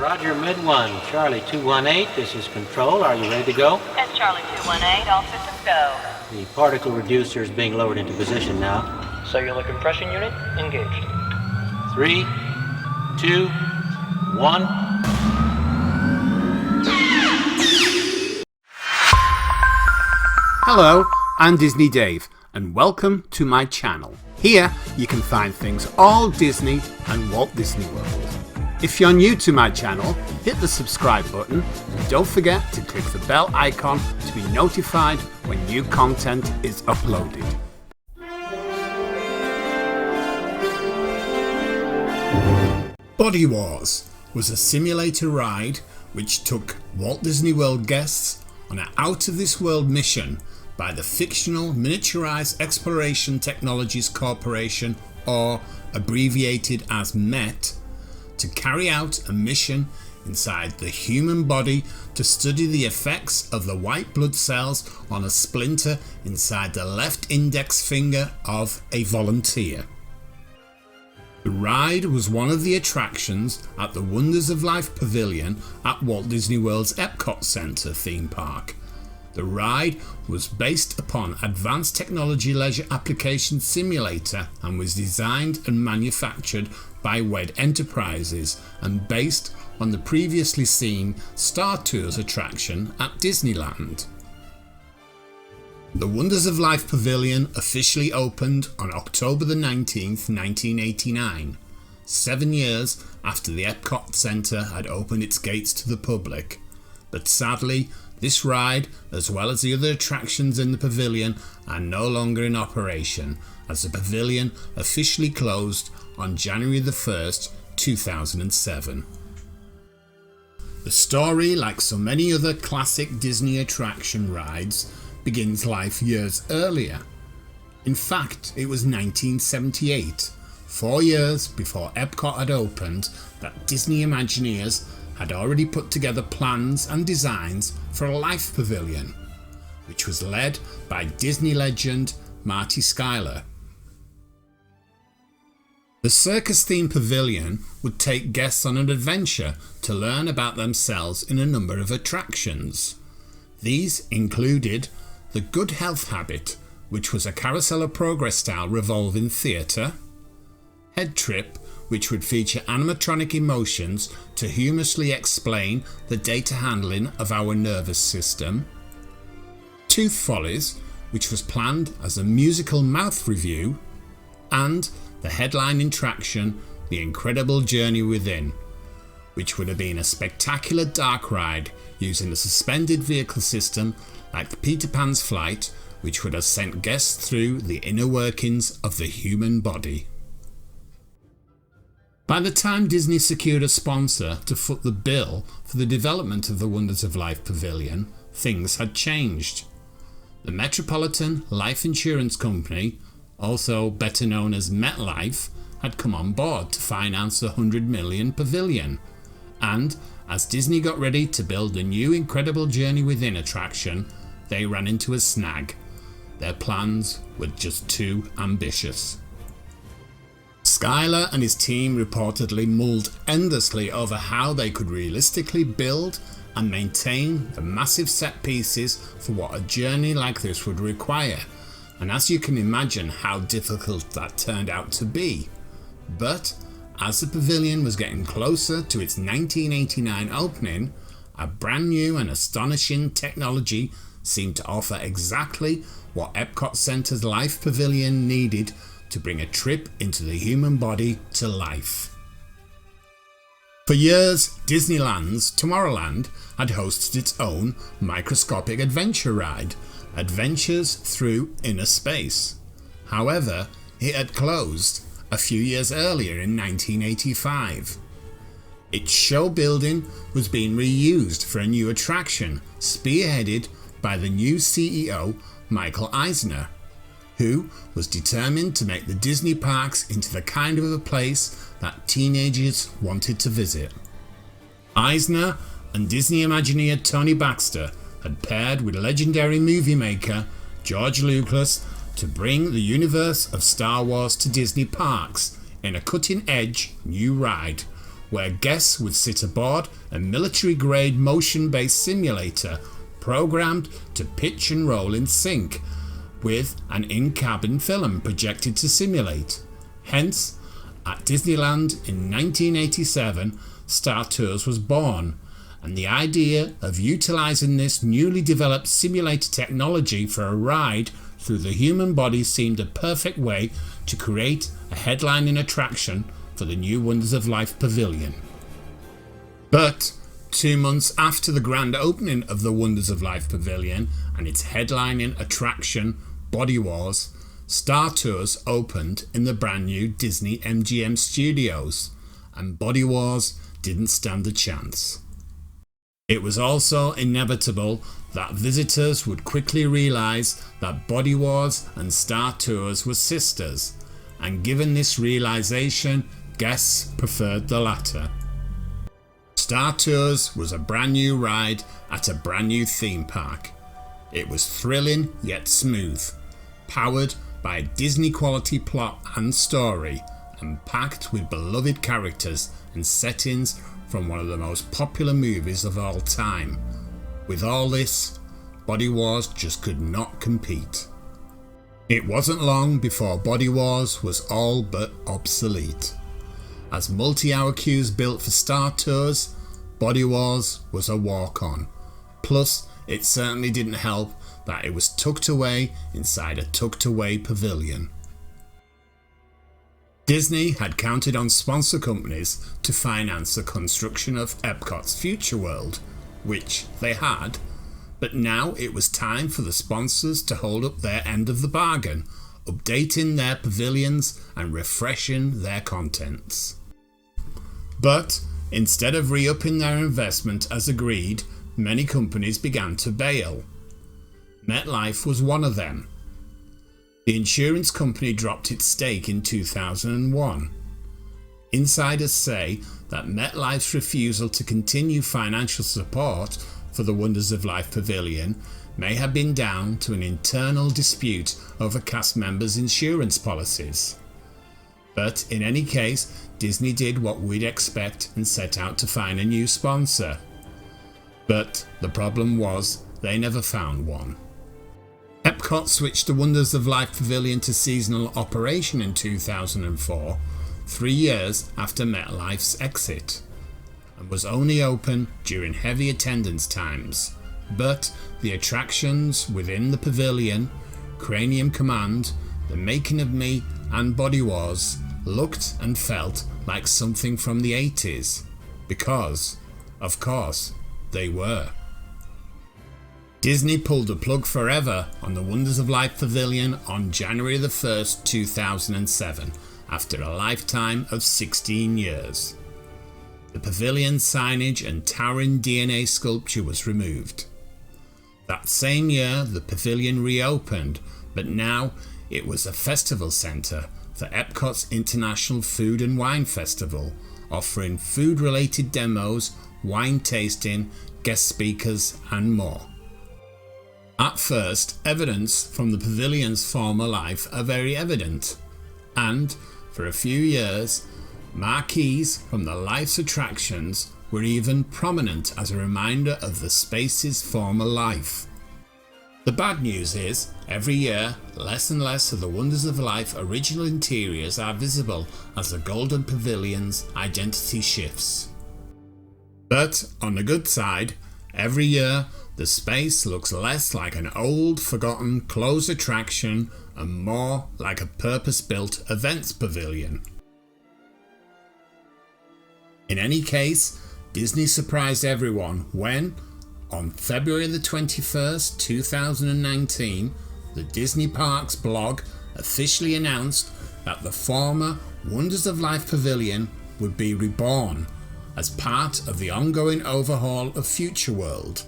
Roger, mid-1, Charlie 218, this is Control. Are you ready to go? That's Charlie 218, all systems go. The particle reducer is being lowered into position now. Cellular compression unit engaged. 3, 2, 1. Hello, I'm Disney Dave, and welcome to my channel. Here you can find things all Disney and Walt Disney World. If you're new to my channel, hit the subscribe button and don't forget to click the bell icon to be notified when new content is uploaded. Body Wars was a simulator ride which took Walt Disney World guests on an out-of-this-world mission by the fictional Miniaturized Exploration Technologies Corporation, or abbreviated as MET, to carry out a mission inside the human body to study the effects of the white blood cells on a splinter inside the left index finger of a volunteer. The ride was one of the attractions at the Wonders of Life Pavilion at Walt Disney World's EPCOT Center theme park. The ride was based upon Advanced Technology Leisure Application Simulator and was designed and manufactured by WED Enterprises and based on the previously seen Star Tours attraction at Disneyland. The Wonders of Life Pavilion officially opened on October the 19th, 1989, 7 years after the Epcot Center had opened its gates to the public. But sadly, this ride, as well as the other attractions in the pavilion, are no longer in operation, as the pavilion officially closed on January the 1st, 2007. The story, like so many other classic Disney attraction rides, begins life years earlier. In fact, it was 1978, 4 years before Epcot had opened, that Disney Imagineers had already put together plans and designs for a Life Pavilion, which was led by Disney legend Marty Schuyler. The circus-themed pavilion would take guests on an adventure to learn about themselves in a number of attractions. These included the Good Health Habit, which was a Carousel of Progress style revolving theatre, Head Trip, which would feature animatronic emotions to humorously explain the data handling of our nervous system, Tooth Follies, which was planned as a musical mouth review, and the headline attraction, The Incredible Journey Within, which would have been a spectacular dark ride using a suspended vehicle system like the Peter Pan's Flight, which would have sent guests through the inner workings of the human body. By the time Disney secured a sponsor to foot the bill for the development of the Wonders of Life Pavilion, things had changed. The Metropolitan Life Insurance Company, also better known as MetLife, had come on board to finance the $100 million pavilion, and as Disney got ready to build the new Incredible Journey Within attraction, they ran into a snag. Their plans were just too ambitious. Schuyler and his team reportedly mulled endlessly over how they could realistically build and maintain the massive set pieces for what a journey like this would require, and as you can imagine how difficult that turned out to be. But as the pavilion was getting closer to its 1989 opening, a brand new and astonishing technology seemed to offer exactly what Epcot Center's Life Pavilion needed to bring a trip into the human body to life. For years, Disneyland's Tomorrowland had hosted its own microscopic adventure ride, Adventures Through Inner Space. However, it had closed a few years earlier in 1985. Its show building was being reused for a new attraction, spearheaded by the new CEO, Michael Eisner, who was determined to make the Disney parks into the kind of a place that teenagers wanted to visit. Eisner and Disney Imagineer Tony Baxter had paired with legendary movie maker George Lucas to bring the universe of Star Wars to Disney parks in a cutting-edge new ride, where guests would sit aboard a military-grade motion-based simulator programmed to pitch and roll in sync with an in-cabin film projected to simulate. Hence, at Disneyland in 1987, Star Tours was born, and the idea of utilising this newly developed simulator technology for a ride through the human body seemed a perfect way to create a headlining attraction for the new Wonders of Life Pavilion. But 2 months after the grand opening of the Wonders of Life Pavilion and its headlining attraction, Body Wars, Star Tours opened in the brand new Disney MGM Studios, and Body Wars didn't stand a chance. It was also inevitable that visitors would quickly realise that Body Wars and Star Tours were sisters, and given this realisation, guests preferred the latter. Star Tours was a brand new ride at a brand new theme park. It was thrilling yet smooth, powered by a Disney quality plot and story, and packed with beloved characters and settings from one of the most popular movies of all time. With all this, Body Wars just could not compete. It wasn't long before Body Wars was all but obsolete. As multi-hour queues built for Star Tours, Body Wars was a walk-on. Plus, it certainly didn't help that it was tucked away inside a tucked-away pavilion. Disney had counted on sponsor companies to finance the construction of Epcot's future world, which they had, but now it was time for the sponsors to hold up their end of the bargain, updating their pavilions and refreshing their contents. But instead of re-upping their investment as agreed, many companies began to bail. MetLife was one of them. The insurance company dropped its stake in 2001. Insiders say that MetLife's refusal to continue financial support for the Wonders of Life Pavilion may have been down to an internal dispute over cast members' insurance policies. But in any case, Disney did what we'd expect and set out to find a new sponsor. But the problem was they never found one. Epcot switched the Wonders of Life Pavilion to seasonal operation in 2004, 3 years after MetLife's exit, and was only open during heavy attendance times. But the attractions within the pavilion, Cranium Command, The Making of Me and Body Wars looked and felt like something from the 80s, because, of course, they were. Disney pulled the plug forever on the Wonders of Life Pavilion on January the 1st, 2007, after a lifetime of 16 years. The pavilion signage and towering DNA sculpture was removed. That same year, the pavilion reopened, but now it was a festival centre for Epcot's International Food and Wine Festival, offering food-related demos, wine tasting, guest speakers and more. At first, evidence from the pavilion's former life are very evident, and for a few years, marquees from the life's attractions were even prominent as a reminder of the space's former life. The bad news is, every year, less and less of the Wonders of Life original interiors are visible as the Golden Pavilion's identity shifts. But on the good side, every year, the space looks less like an old, forgotten, closed attraction and more like a purpose-built events pavilion. In any case, Disney surprised everyone when, on February the 21st, 2019, the Disney Parks blog officially announced that the former Wonders of Life Pavilion would be reborn as part of the ongoing overhaul of Future World.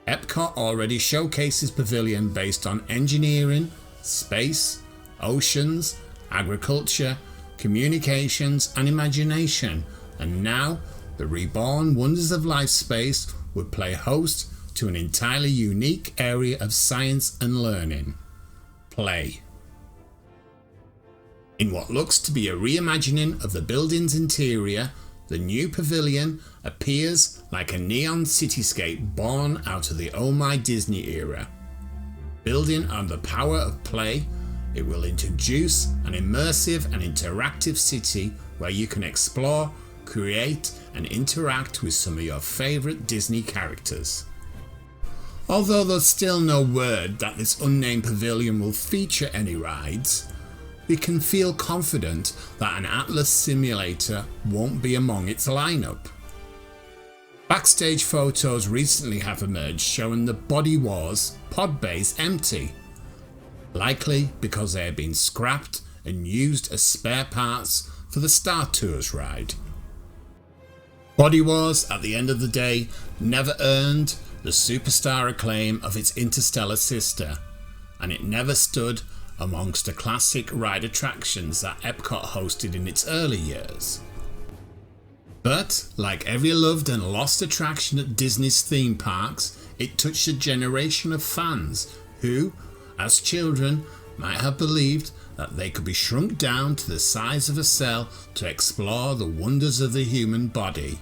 Epcot already showcases Pavilion based on engineering, space, oceans, agriculture, communications and imagination, and now the reborn Wonders of Life space would play host to an entirely unique area of science and learning: play. In what looks to be a reimagining of the building's interior, the new Pavilion appears like a neon cityscape born out of the Oh My Disney era. Building on the power of play, it will introduce an immersive and interactive city where you can explore, create and interact with some of your favourite Disney characters. Although there's still no word that this unnamed pavilion will feature any rides, we can feel confident that an Atlas simulator won't be among its lineup. Backstage photos recently have emerged showing the Body Wars pod bays empty, likely because they have been scrapped and used as spare parts for the Star Tours ride. Body Wars, at the end of the day, never earned the superstar acclaim of its interstellar sister, and it never stood amongst the classic ride attractions that EPCOT hosted in its early years. But, like every loved and lost attraction at Disney's theme parks, it touched a generation of fans who, as children, might have believed that they could be shrunk down to the size of a cell to explore the wonders of the human body.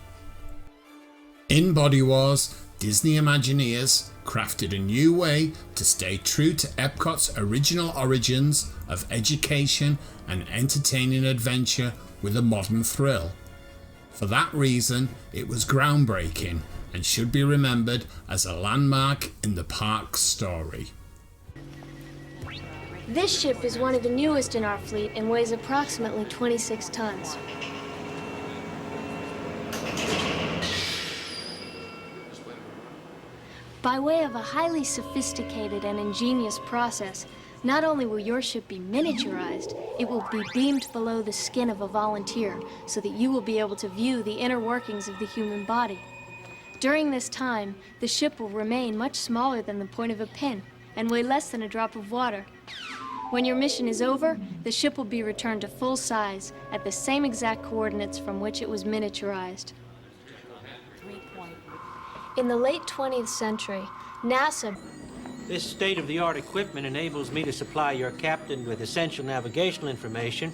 In Body Wars, Disney Imagineers crafted a new way to stay true to EPCOT's original origins of education and entertaining adventure with a modern thrill. For that reason, it was groundbreaking and should be remembered as a landmark in the park's story. This ship is one of the newest in our fleet and weighs approximately 26 tons. By way of a highly sophisticated and ingenious process, not only will your ship be miniaturized, it will be beamed below the skin of a volunteer so that you will be able to view the inner workings of the human body. During this time, the ship will remain much smaller than the point of a pin and weigh less than a drop of water. When your mission is over, the ship will be returned to full size at the same exact coordinates from which it was miniaturized. In the late 20th century, NASA... This state-of-the-art equipment enables me to supply your captain with essential navigational information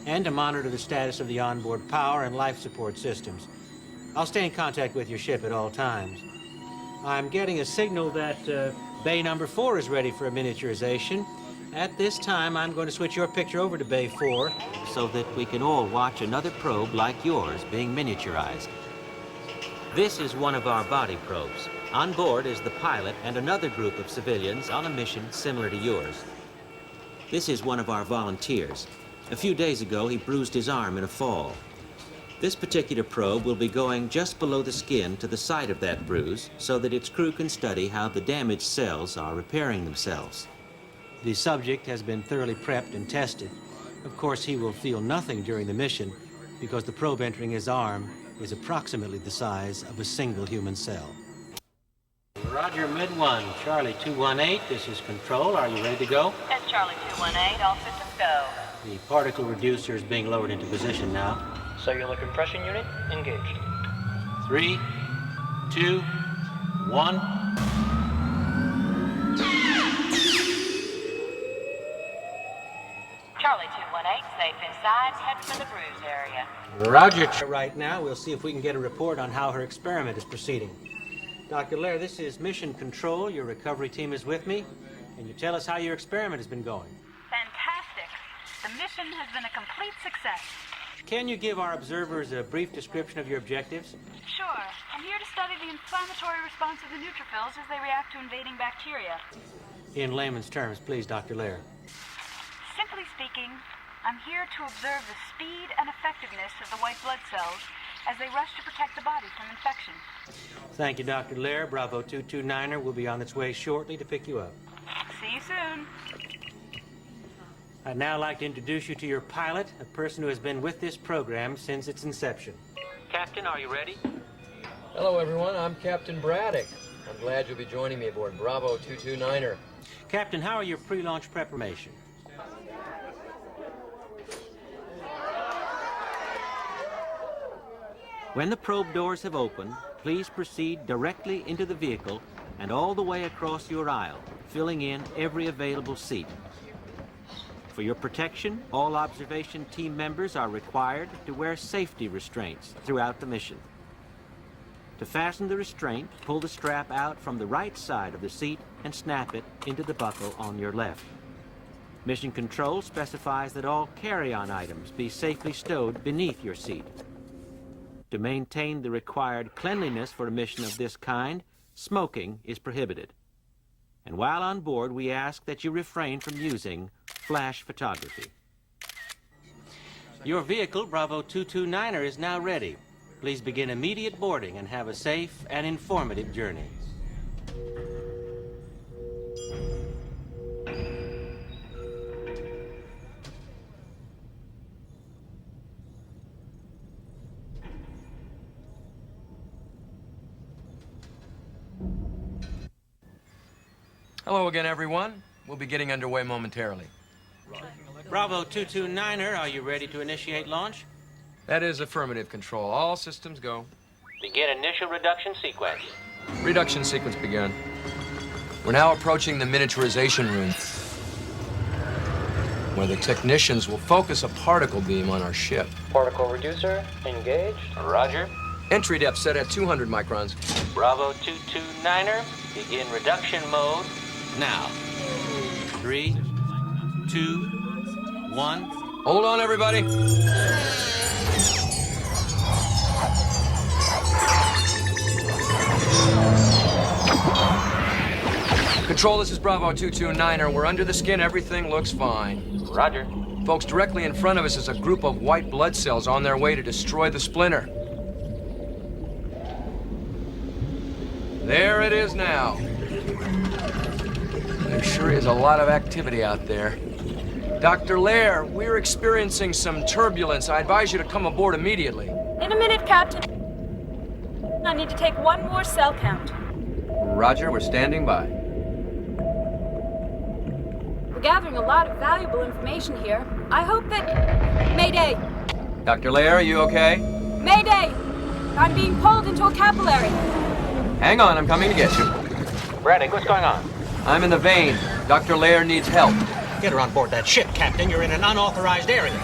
and to monitor the status of the onboard power and life support systems. I'll stay in contact with your ship at all times. I'm getting a signal that Bay number 4 is ready for a miniaturization. At this time, I'm going to switch your picture over to Bay 4 so that we can all watch another probe like yours being miniaturized. This is one of our body probes. On board is the pilot and another group of civilians on a mission similar to yours. This is one of our volunteers. A few days ago, he bruised his arm in a fall. This particular probe will be going just below the skin to the site of that bruise so that its crew can study how the damaged cells are repairing themselves. The subject has been thoroughly prepped and tested. Of course, he will feel nothing during the mission because the probe entering his arm is approximately the size of a single human cell. Roger, mid-1, Charlie 218, this is Control. Are you ready to go? Yes, Charlie 218, all systems go. The particle reducer is being lowered into position now. Cellular compression unit engaged. 3, 2, 1. Charlie 218, safe inside, head for the bruise area. Roger. Right now, we'll see if we can get a report on how her experiment is proceeding. Dr. Lair, this is Mission Control. Your recovery team is with me. Can you tell us how your experiment has been going? Fantastic. The mission has been a complete success. Can you give our observers a brief description of your objectives? Sure. I'm here to study the inflammatory response of the neutrophils as they react to invading bacteria. In layman's terms, please, Dr. Lair. Simply speaking, I'm here to observe the speed and effectiveness of the white blood cells as they rush to protect the body from infection. Thank you, Dr. Lair. Bravo 229er will be on its way shortly to pick you up. See you soon. I'd now like to introduce you to your pilot, a person who has been with this program since its inception. Captain, are you ready? Hello, everyone. I'm Captain Braddock. I'm glad you'll be joining me aboard Bravo 229er. Captain, how are your pre-launch preparation? When the probe doors have opened, please proceed directly into the vehicle and all the way across your aisle, filling in every available seat. For your protection, all observation team members are required to wear safety restraints throughout the mission. To fasten the restraint, pull the strap out from the right side of the seat and snap it into the buckle on your left. Mission Control specifies that all carry-on items be safely stowed beneath your seat. To maintain the required cleanliness for a mission of this kind, smoking is prohibited. And while on board, we ask that you refrain from using flash photography. Your vehicle, Bravo 229er, is now ready. Please begin immediate boarding and have a safe and informative journey. Hello again, everyone. We'll be getting underway momentarily. Bravo 229er, are you ready to initiate launch? That is affirmative, Control. All systems go. Begin initial reduction sequence. Reduction sequence begun. We're now approaching the miniaturization room, where the technicians will focus a particle beam on our ship. Particle reducer engaged. Roger. Entry depth set at 200 microns. Bravo 229er, begin reduction mode now. 3, 2, 1. Hold on, everybody. Control, this is Bravo 229er. We're under the skin. Everything looks fine. Roger. Folks, directly in front of us is a group of white blood cells on their way to destroy the splinter. There it is now. There sure is a lot of activity out there. Dr. Lair, we're experiencing some turbulence. I advise you to come aboard immediately. In a minute, Captain. I need to take one more cell count. Roger, we're standing by. We're gathering a lot of valuable information here. I hope that... Mayday! Dr. Lair, are you okay? Mayday! I'm being pulled into a capillary. Hang on, I'm coming to get you. Braddock, what's going on? I'm in the vein. Dr. Lair needs help. Get her on board that ship, Captain. You're in an unauthorized area.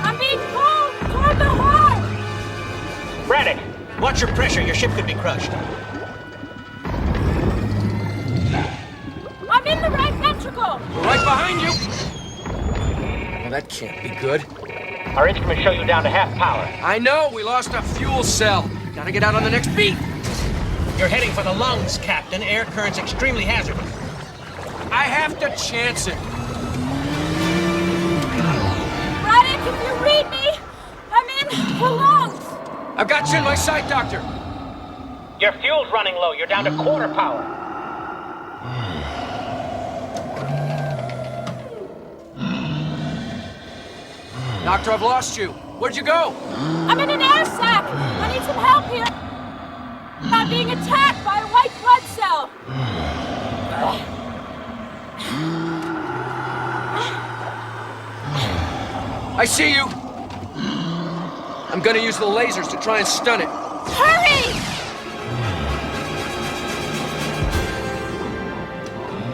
I'm being pulled toward the heart! Braddock, watch your pressure. Your ship could be crushed. I'm in the right ventricle! We're right behind you. Well, that can't be good. Our instruments show you down to half power. I know, we lost a fuel cell. Gotta get out on the next beat. You're heading for the lungs, Captain. Air current's extremely hazardous. I have to chance it. Braddock, if you read me, I'm in for lungs. I've got you in my sight, Doctor. Your fuel's running low. You're down to quarter power. Doctor, I've lost you. Where'd you go? I'm in an air sac. I need some help here. I'm being attacked by a white blood cell. I see you. I'm gonna use the lasers to try and stun it. Hurry!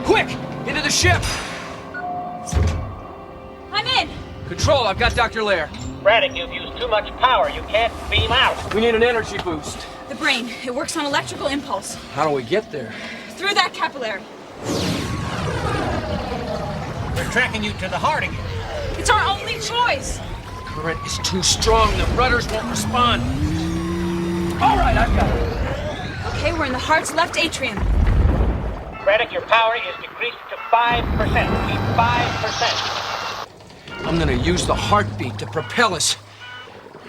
Quick! Into the ship! I'm in. Control, I've got Dr. Lair. Braddock, you've used too much power. You can't beam out. We need an energy boost. The brain. It works on electrical impulse. How do we get there? Through that capillary. We're tracking you to the heart again. It's our only choice. The current is too strong. The rudders won't respond. All right, I've got it. Okay, we're in the heart's left atrium. Braddock, your power is decreased to 5%. Keep 5%. I'm gonna use the heartbeat to propel us.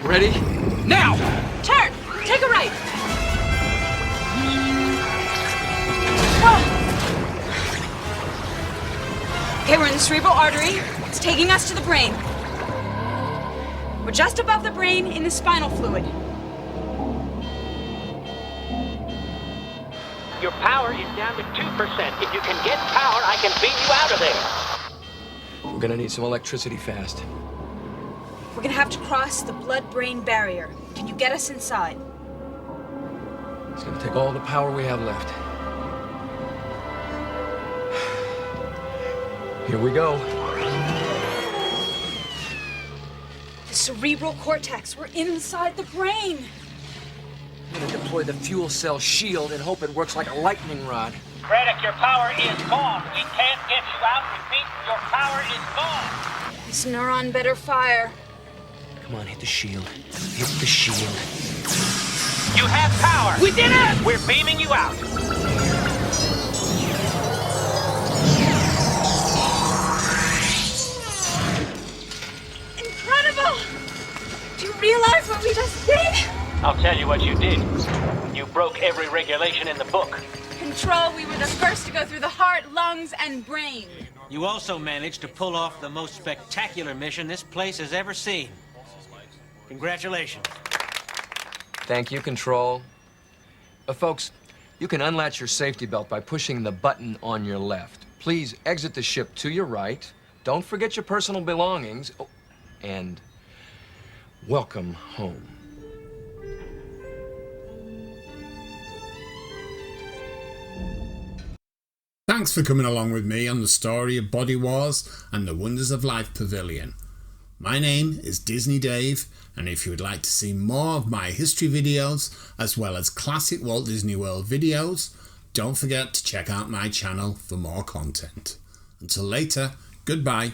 Ready? Now! Turn! Take a right! Whoa. Okay, we're in the cerebral artery. It's taking us to the brain. We're just above the brain in the spinal fluid. Your power is down to 2%. If you can get power, I can beam you out of there. We're gonna need some electricity fast. We're gonna have to cross the blood-brain barrier. Can you get us inside? It's gonna take all the power we have left. Here we go. The cerebral cortex. We're inside the brain. I'm gonna deploy the fuel cell shield and hope it works like a lightning rod. Reddick, your power is gone. We can't get you out. Repeat, your power is gone. This neuron better fire. Come on, hit the shield. Hit the shield. You have power. We did it! We're beaming you out. Incredible! Do you realize what we just did? I'll tell you what you did. You broke every regulation in the book. Control, we were the first to go through the heart, lungs, and brain. You also managed to pull off the most spectacular mission this place has ever seen. Congratulations. Thank you, Control. Folks, you can unlatch your safety belt by pushing the button on your left. Please exit the ship to your right. Don't forget your personal belongings. Oh, and welcome home. Thanks for coming along with me on the story of Body Wars and the Wonders of Life Pavilion. My name is Disney Dave, and if you would like to see more of my history videos as well as classic Walt Disney World videos, don't forget to check out my channel for more content. Until later, goodbye.